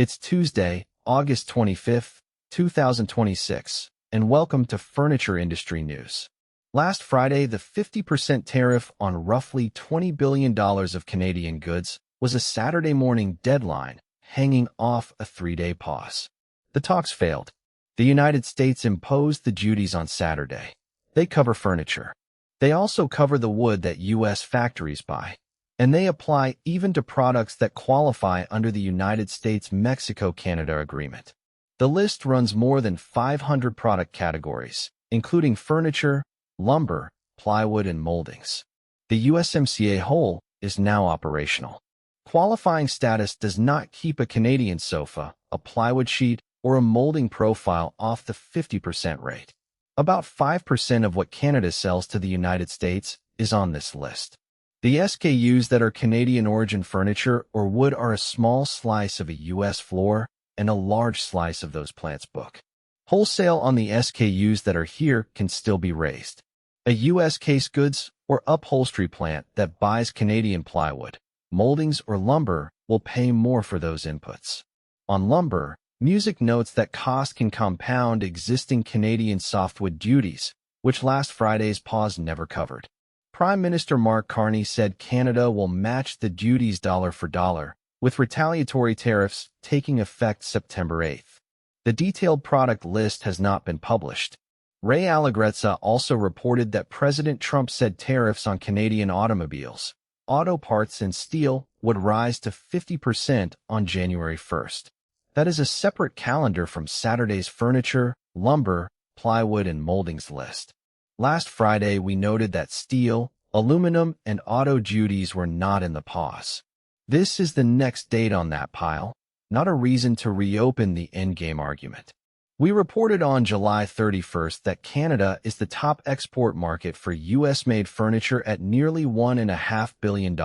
It's Tuesday, August 25th, 2026, and welcome to Furniture Industry News. Last Friday, the 50% tariff on roughly $20 billion of Canadian goods was a Saturday morning deadline, hanging off a three-day pause. The talks failed. The United States imposed the duties on Saturday. They cover furniture. They also cover the wood that U.S. factories buy. And they apply even to products that qualify under the United States-Mexico-Canada Agreement. The list runs more than 500 product categories, including furniture, lumber, plywood, and moldings. The USMCA whole is now operational. Qualifying status does not keep a Canadian sofa, a plywood sheet, or a molding profile off the 50% rate. About 5% of what Canada sells to the United States is on this list. The SKUs that are Canadian origin furniture or wood are a small slice of a U.S. floor and a large slice of those plants' book. Wholesale on the SKUs that are here can still be raised. A U.S. case goods or upholstery plant that buys Canadian plywood, moldings, or lumber will pay more for those inputs. On lumber, Music notes that cost can compound existing Canadian softwood duties, which last Friday's pause never covered. Prime Minister Mark Carney said Canada will match the duties dollar for dollar, with retaliatory tariffs taking effect September 8th. The detailed product list has not been published. Reassess also reported that President Trump said tariffs on Canadian automobiles, auto parts, and steel would rise to 50% on January 1st. That is a separate calendar from Saturday's furniture, lumber, plywood, and moldings list. Last Friday, we noted that steel, aluminum, and auto duties were not in the pause. This is the next date on that pile, not a reason to reopen the endgame argument. We reported on July 31st that Canada is the top export market for U.S.-made furniture at nearly $1.5 billion,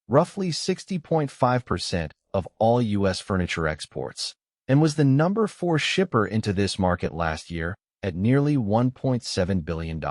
roughly 60.5% of all U.S. furniture exports, and was the number 4 shipper into this market last year at nearly $1.7 billion.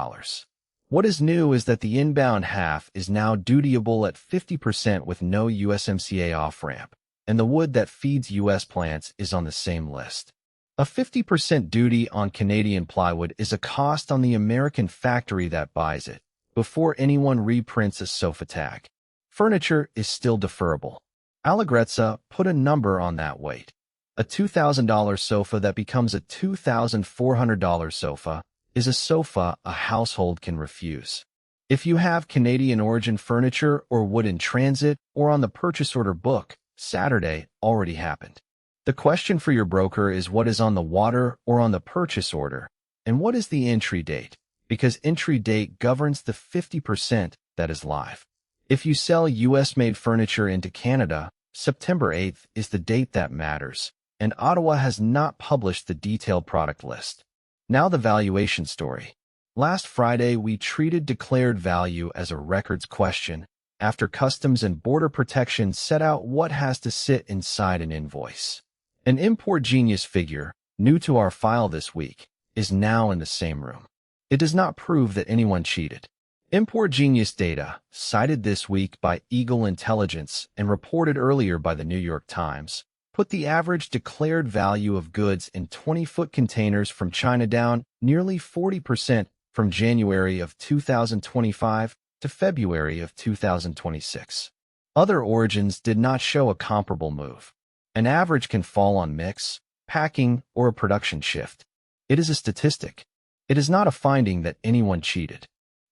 What is new is that the inbound half is now dutiable at 50% with no USMCA off-ramp, and the wood that feeds U.S. plants is on the same list. A 50% duty on Canadian plywood is a cost on the American factory that buys it, before anyone reprints a sofa tag. Furniture is still deferrable. Allegrezza put a number on that weight. A $2,000 sofa that becomes a $2,400 sofa is a sofa a household can refuse. If you have Canadian origin furniture or wood in transit or on the purchase order book, Saturday already happened. The question for your broker is what is on the water or on the purchase order, and what is the entry date, because entry date governs the 50% that is live. If you sell U.S.-made furniture into Canada, September 8th is the date that matters, and Ottawa has not published the detailed product list. Now the valuation story. Last Friday, we treated declared value as a records question after Customs and Border Protection set out what has to sit inside an invoice. An import genius figure, new to our file this week, is now in the same room. It does not prove that anyone cheated. Import Genius data, cited this week by Eagle Intelligence and reported earlier by the New York Times, put the average declared value of goods in 20-foot containers from China down nearly 40% from January of 2025 to February of 2026. Other origins did not show a comparable move. An average can fall on mix, packing, or a production shift. It is a statistic. It is not a finding that anyone cheated.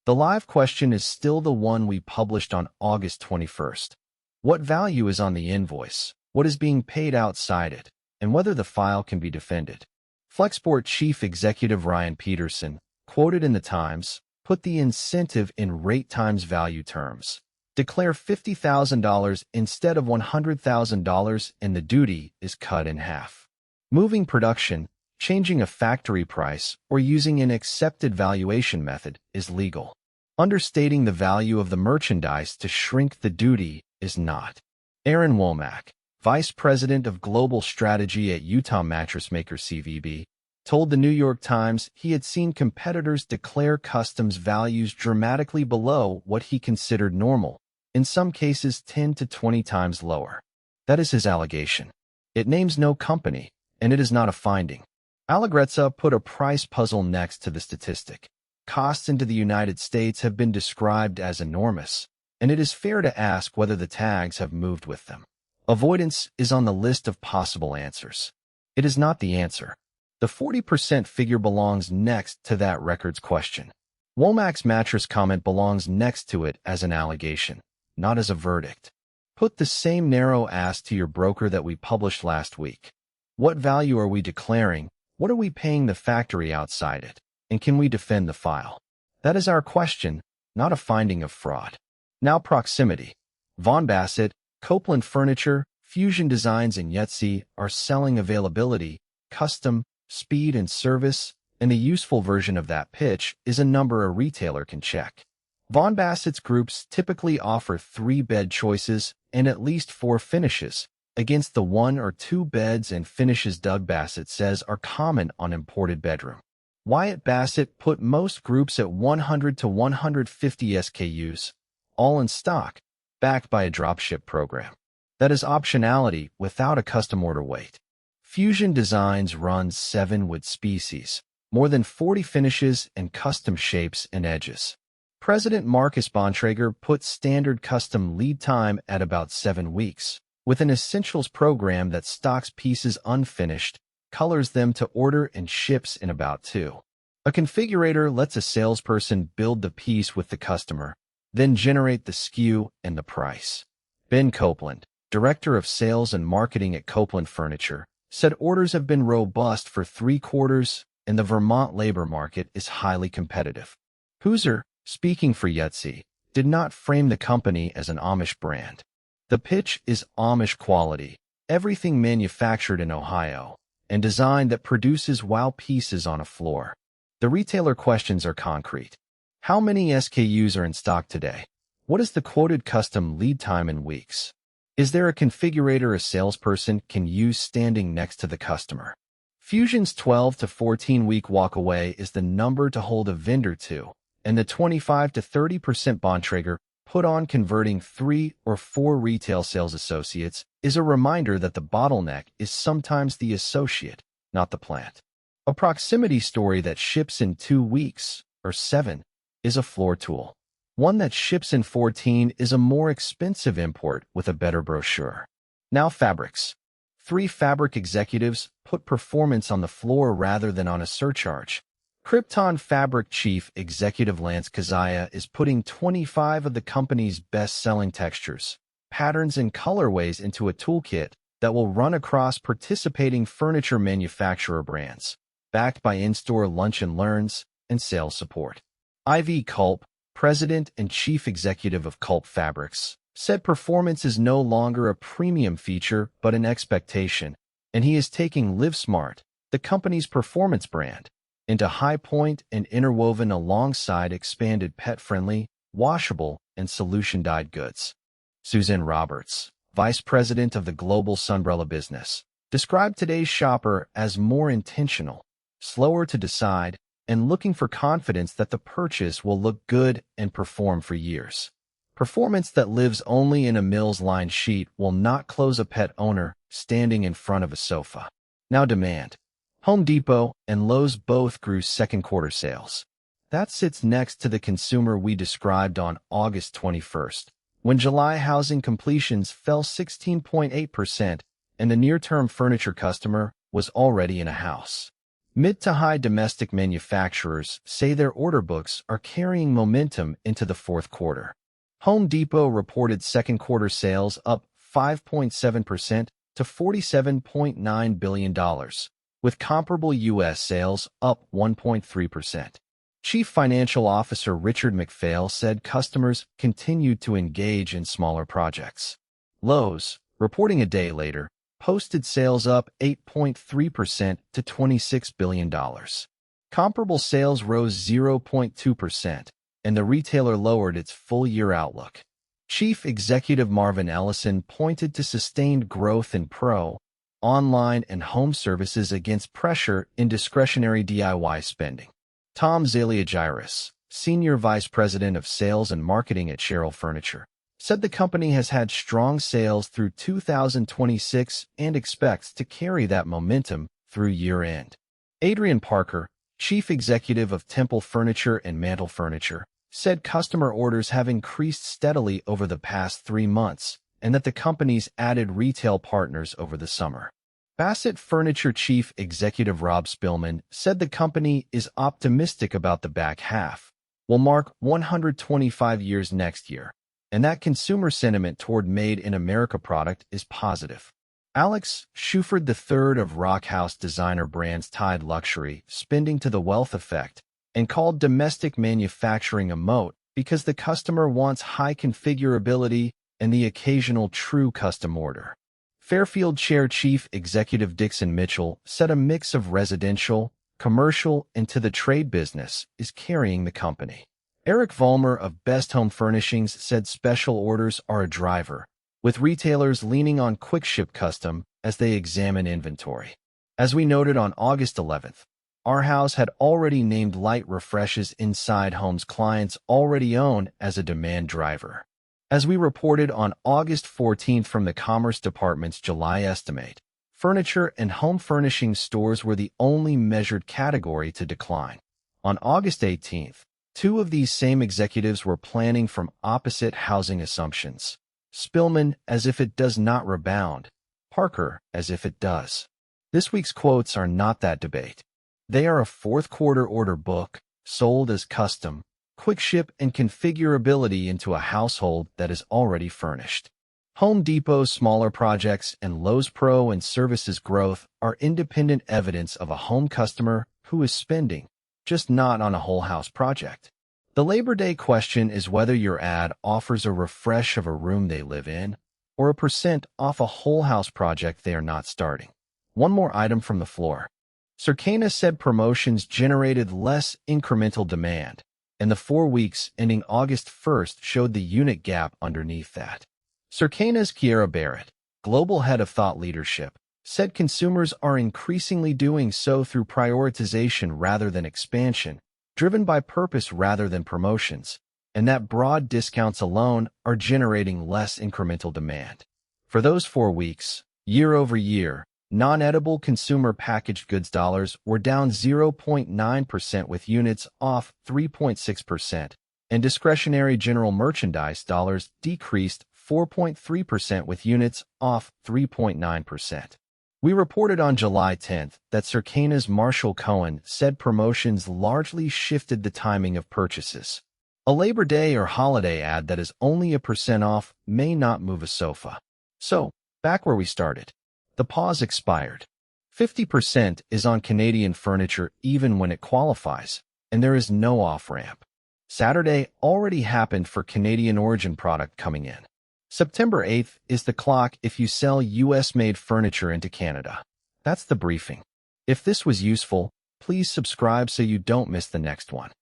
The live question is still the one we published on August 21st. What value is on the invoice, what is being paid outside it, and whether the file can be defended. Flexport Chief Executive Ryan Peterson, quoted in the Times, put the incentive in rate times value terms. Declare $50,000 instead of $100,000 and the duty is cut in half. Moving production, changing a factory price, or using an accepted valuation method is legal. Understating the value of the merchandise to shrink the duty is not. Aaron Womack, Vice President of Global Strategy at Utah mattress maker CVB, told the New York Times he had seen competitors declare customs values dramatically below what he considered normal, in some cases 10 to 20 times lower. That is his allegation. It names no company, and it is not a finding. Allegrezza put a price puzzle next to the statistic. Costs into the United States have been described as enormous, and it is fair to ask whether the tags have moved with them. Avoidance is on the list of possible answers. It is not the answer. The 40% figure belongs next to that record's question. Womack's mattress comment belongs next to it as an allegation, not as a verdict. Put the same narrow ask to your broker that we published last week. What value are we declaring? What are we paying the factory outside it? And can we defend the file? That is our question, not a finding of fraud. Now proximity. Vaughan Bassett, Copeland Furniture, Fusion Designs, and Yetzi are selling availability, custom, speed, and service, and the useful version of that pitch is a number a retailer can check. Vaughan Bassett's groups typically offer 3 bed choices and at least 4 finishes, against the 1 or 2 beds and finishes Doug Bassett says are common on imported bedroom. Wyatt Bassett put most groups at 100 to 150 SKUs, all in stock, backed by a dropship program. That is optionality without a custom order weight. Fusion Designs runs 7 wood species, more than 40 finishes and custom shapes and edges. President Marcus Bontrager put standard custom lead time at about 7 weeks, with an essentials program that stocks pieces unfinished, colors them to order, and ships in about 2. A configurator lets a salesperson build the piece with the customer, then generate the SKU and the price. Ben Copeland, Director of Sales and Marketing at Copeland Furniture, said orders have been robust for 3 quarters and the Vermont labor market is highly competitive. Hooser, speaking for Yetzi, did not frame the company as an Amish brand. The pitch is Amish quality, everything manufactured in Ohio, and design that produces wow pieces on a floor. The retailer questions are concrete. How many SKUs are in stock today? What is the quoted custom lead time in weeks? Is there a configurator a salesperson can use standing next to the customer? Fusion's 12 to 14-week walkaway is the number to hold a vendor to, and the 25 to 30% Bontrager put on converting 3 or 4 retail sales associates is a reminder that the bottleneck is sometimes the associate, not the plant. A proximity story that ships in 2 weeks, or 7, is a floor tool. One that ships in 14 is a more expensive import with a better brochure. Now fabrics. 3 fabric executives put performance on the floor rather than on a surcharge. Krypton Fabric Chief Executive Lance Kazaya is putting 25 of the company's best-selling textures, patterns, and colorways into a toolkit that will run across participating furniture manufacturer brands, backed by in-store lunch and learns and sales support. Ivy Culp, President and Chief Executive of Culp Fabrics, said performance is no longer a premium feature but an expectation, and he is taking Live Smart, the company's performance brand, into High Point and interwoven alongside expanded pet-friendly, washable, and solution-dyed goods. Susan Roberts, Vice President of the Global Sunbrella business, described today's shopper as more intentional, slower to decide, and looking for confidence that the purchase will look good and perform for years. Performance that lives only in a Mills-lined sheet will not close a pet owner standing in front of a sofa. Now demand. Home Depot and Lowe's both grew second quarter sales. That sits next to the consumer we described on August 21st, when July housing completions fell 16.8% and the near-term furniture customer was already in a house. Mid to high domestic manufacturers say their order books are carrying momentum into the fourth quarter. Home Depot reported second quarter sales up 5.7% to $47.9 billion, with comparable U.S. sales up 1.3%. Chief Financial Officer Richard McPhail said customers continued to engage in smaller projects. Lowe's, reporting a day later, posted sales up 8.3% to $26 billion. Comparable sales rose 0.2%, and the retailer lowered its full-year outlook. Chief Executive Marvin Ellison pointed to sustained growth in pro, online, and home services against pressure in discretionary DIY spending. Tom Zaliagiris, Senior Vice President of Sales and Marketing at Sherrill Furniture, said the company has had strong sales through 2026 and expects to carry that momentum through year-end. Adrian Parker, chief executive of Temple Furniture and Mantle Furniture, said customer orders have increased steadily over the past 3 months and that the company's added retail partners over the summer. Bassett Furniture chief executive Rob Spillman said the company is optimistic about the back half, will mark 125 years next year, and that consumer sentiment toward made-in-America product is positive. Alex Shuford III of Rock House designer brands Tide Luxury spending to the wealth effect and called domestic manufacturing a moat because the customer wants high configurability and the occasional true custom order. Fairfield Chair Chief Executive Dixon Mitchell said a mix of residential, commercial, and to-the-trade business is carrying the company. Eric Vollmer of Best Home Furnishings said special orders are a driver, with retailers leaning on quick-ship custom as they examine inventory. As we noted on August 11th, our house had already named light refreshes inside homes clients already own as a demand driver. As we reported on August 14th from the Commerce Department's July estimate, furniture and home furnishing stores were the only measured category to decline. On August 18th, 2 of these same executives were planning from opposite housing assumptions. Spillman as if it does not rebound, Parker as if it does. This week's quotes are not that debate. They are a fourth-quarter order book, sold as custom, quick ship and configurability into a household that is already furnished. Home Depot's smaller projects and Lowe's Pro and Services growth are independent evidence of a home customer who is spending, just not on a whole house project. The Labor Day question is whether your ad offers a refresh of a room they live in or a % off a whole house project they are not starting. One more item from the floor. Circana said promotions generated less incremental demand, and the 4 weeks ending August 1st showed the unit gap underneath that. Circana's Kiera Barrett, global head of thought leadership, said consumers are increasingly doing so through prioritization rather than expansion, driven by purpose rather than promotions, and that broad discounts alone are generating less incremental demand. For those 4 weeks, year over year, non-edible consumer packaged goods dollars were down 0.9% with units off 3.6%, and discretionary general merchandise dollars decreased 4.3% with units off 3.9%. We reported on July 10th that Circana's Marshall Cohen said promotions largely shifted the timing of purchases. A Labor Day or holiday ad that is only a % off may not move a sofa. So, back where we started. The pause expired. 50% is on Canadian furniture even when it qualifies, and there is no off-ramp. Saturday already happened for Canadian origin product coming in. September 8th is the clock if you sell U.S.-made furniture into Canada. That's the briefing. If this was useful, please subscribe so you don't miss the next one.